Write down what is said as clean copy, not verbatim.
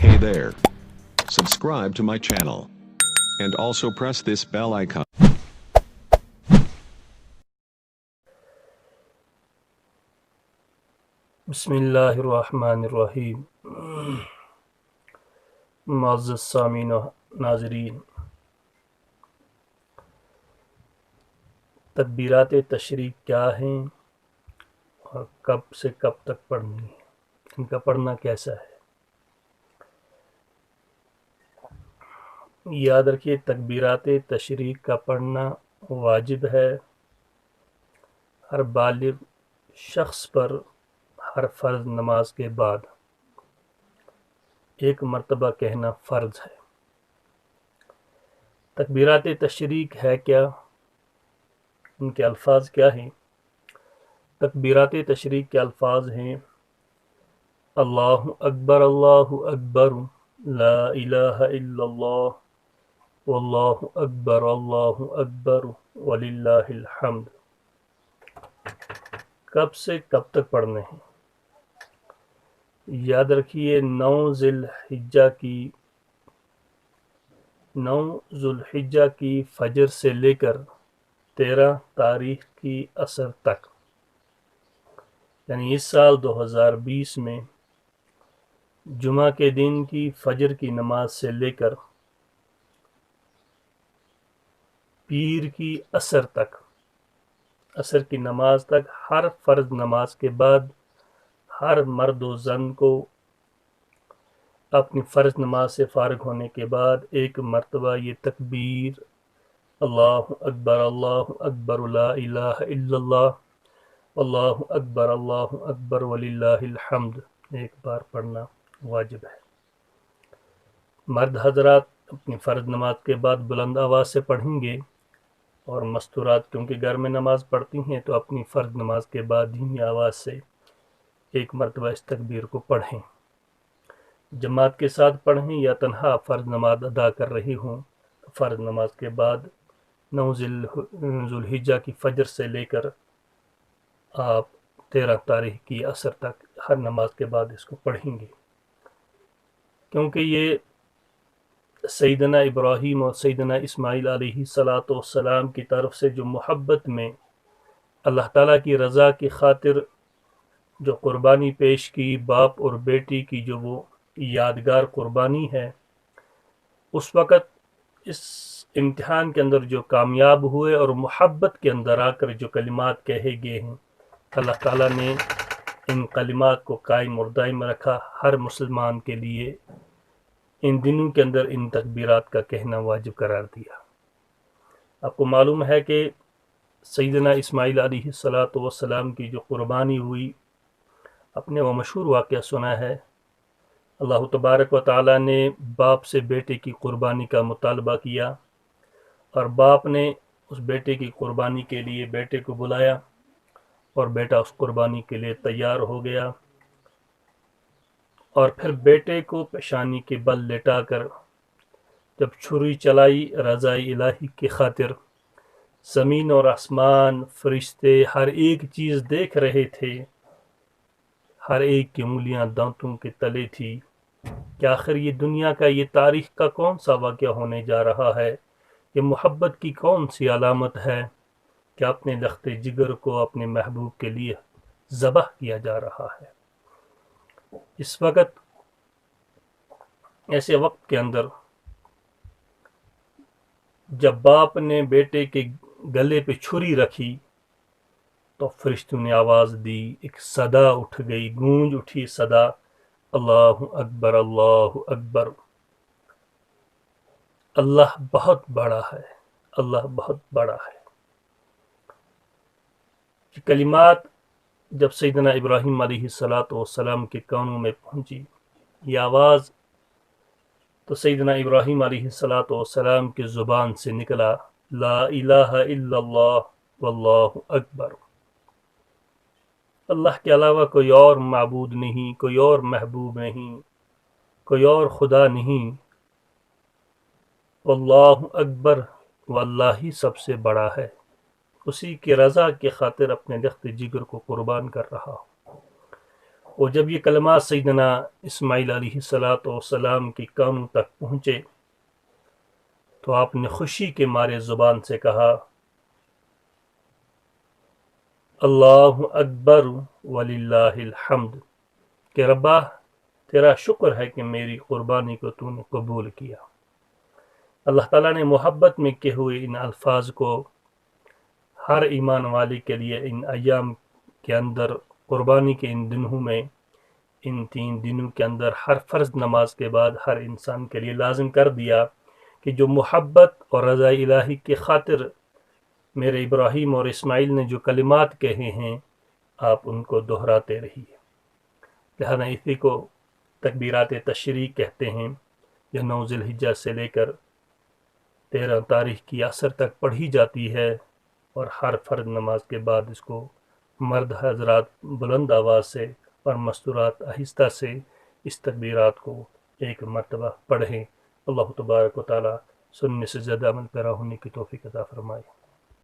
Hey there. Subscribe to my channel. And also press this bell icon. بسم اللہ الرحمن الرحیم۔ معزز سامعین و ناظرین، تکبیرات تشریق کیا ہیں اور کب سے کب تک پڑھنی ہے، ان کا پڑھنا کیسا ہے؟ یاد رکھیے، تکبیرات تشریق کا پڑھنا واجب ہے۔ ہر بالغ شخص پر ہر فرض نماز کے بعد ایک مرتبہ کہنا فرض ہے۔ تکبیرات تشریق ہے کیا؟ ان کے الفاظ کیا ہیں؟ تکبیرات تشریق کے الفاظ ہیں: اللہ اکبر لا الہ الا اللہ واللہ اکبر وللہ الحمد۔ کب سے کب تک پڑھنے ہیں؟ یاد رکھیے، 9 ذو الحجہ کی فجر سے لے کر 13 تاریخ کی عصر تک، یعنی اس سال 2020 میں جمعہ کے دن کی فجر کی نماز سے لے کر پیر کی عصر تک، عصر کی نماز تک، ہر فرض نماز کے بعد ہر مرد و زن کو اپنی فرض نماز سے فارغ ہونے کے بعد ایک مرتبہ یہ تکبیر اللہ اکبر لا الہ الا اللہ اللہ اکبر وللہ الحمد ایک بار پڑھنا واجب ہے۔ مرد حضرات اپنی فرض نماز کے بعد بلند آواز سے پڑھیں گے، اور مستورات کیونکہ گھر میں نماز پڑھتی ہیں تو اپنی فرض نماز کے بعد دھیمی آواز سے ایک مرتبہ اس تکبیر کو پڑھیں۔ جماعت کے ساتھ پڑھیں یا تنہا فرض نماز ادا کر رہی ہوں، فرض نماز کے بعد 9 ذو الحجہ کی فجر سے لے کر آپ 13 تاریخ کی عصر تک ہر نماز کے بعد اس کو پڑھیں گے، کیونکہ یہ سیدنا ابراہیم اور سیدنا اسماعیل علیہ السلام کی طرف سے جو محبت میں اللہ تعالیٰ کی رضا کی خاطر جو قربانی پیش کی، باپ اور بیٹی کی جو وہ یادگار قربانی ہے، اس وقت اس امتحان کے اندر جو کامیاب ہوئے اور محبت کے اندر آ کر جو کلمات کہے گئے ہیں، اللہ تعالیٰ نے ان کلمات کو قائم اور دائم رکھا۔ ہر مسلمان کے لیے ان دنوں کے اندر ان تکبیرات کا کہنا واجب قرار دیا۔ آپ کو معلوم ہے کہ سیدنا اسماعیل علیہ السلام کی جو قربانی ہوئی، اپنے وہ مشہور واقعہ سنا ہے۔ اللہ تبارک و تعالیٰ نے باپ سے بیٹے کی قربانی کا مطالبہ کیا، اور باپ نے اس بیٹے کی قربانی کے لیے بیٹے کو بلایا، اور بیٹا اس قربانی کے لیے تیار ہو گیا، اور پھر بیٹے کو پیشانی کے بل لٹا کر جب چھری چلائی رضائی الہی کی خاطر، زمین اور آسمان، فرشتے، ہر ایک چیز دیکھ رہے تھے، ہر ایک کی انگلیاں دانتوں کے تلے تھی کہ آخر یہ دنیا کا، یہ تاریخ کا کون سا واقعہ ہونے جا رہا ہے، یہ محبت کی کون سی علامت ہے کہ اپنے لخت جگر کو اپنے محبوب کے لیے ذبح کیا جا رہا ہے۔ اس وقت، ایسے وقت کے اندر جب باپ نے بیٹے کے گلے پہ چھری رکھی تو فرشتوں نے آواز دی، ایک صدا اٹھ گئی، گونج اٹھی صدا، اللہ اکبر اللہ اکبر، اللہ بہت بڑا ہے، اللہ بہت بڑا ہے۔ یہ کلمات جب سیدنا ابراہیم علیہ السلام کے کانوں میں پہنچی، یہ آواز، تو سیدنا ابراہیم علیہ السلام کی زبان سے نکلا، لا الہ الا اللہ واللہ اکبر، اللہ کے علاوہ کوئی اور معبود نہیں، کوئی اور محبوب نہیں، کوئی اور خدا نہیں، واللہ اکبر، واللہ ہی سب سے بڑا ہے، اسی کی رضا کی خاطر اپنے لخت جگر کو قربان کر رہا ہوں۔ اور جب یہ کلمات سیدنا اسماعیل علیہ السلام کی کانوں تک پہنچے تو آپ نے خوشی کے مارے زبان سے کہا اللہ اکبر وللہ الحمد، کہ ربا تیرا شکر ہے کہ میری قربانی کو تو نے قبول کیا۔ اللہ تعالیٰ نے محبت میں کہے ہوئے ان الفاظ کو ہر ایمان والے کے لیے ان ایام کے اندر، قربانی کے ان دنوں میں، ان 3 دنوں کے اندر ہر فرض نماز کے بعد ہر انسان کے لیے لازم کر دیا کہ جو محبت اور رضا الہی کی خاطر میرے ابراہیم اور اسماعیل نے جو کلمات کہے ہیں آپ ان کو دہراتے رہیے۔ لہذا اسی کو تکبیرات تشریق کہتے ہیں، یہ 9 ذی الحجہ سے لے کر 13 تاریخ کی عصر تک پڑھی جاتی ہے، اور ہر فرض نماز کے بعد اس کو مرد حضرات بلند آواز سے اور مستورات آہستہ سے اس تکبیرات کو 1 مرتبہ پڑھیں۔ اللہ تبارک و تعالی سننے سے زیادہ عمل پیرا ہونے کی توفیق عطا فرمائے۔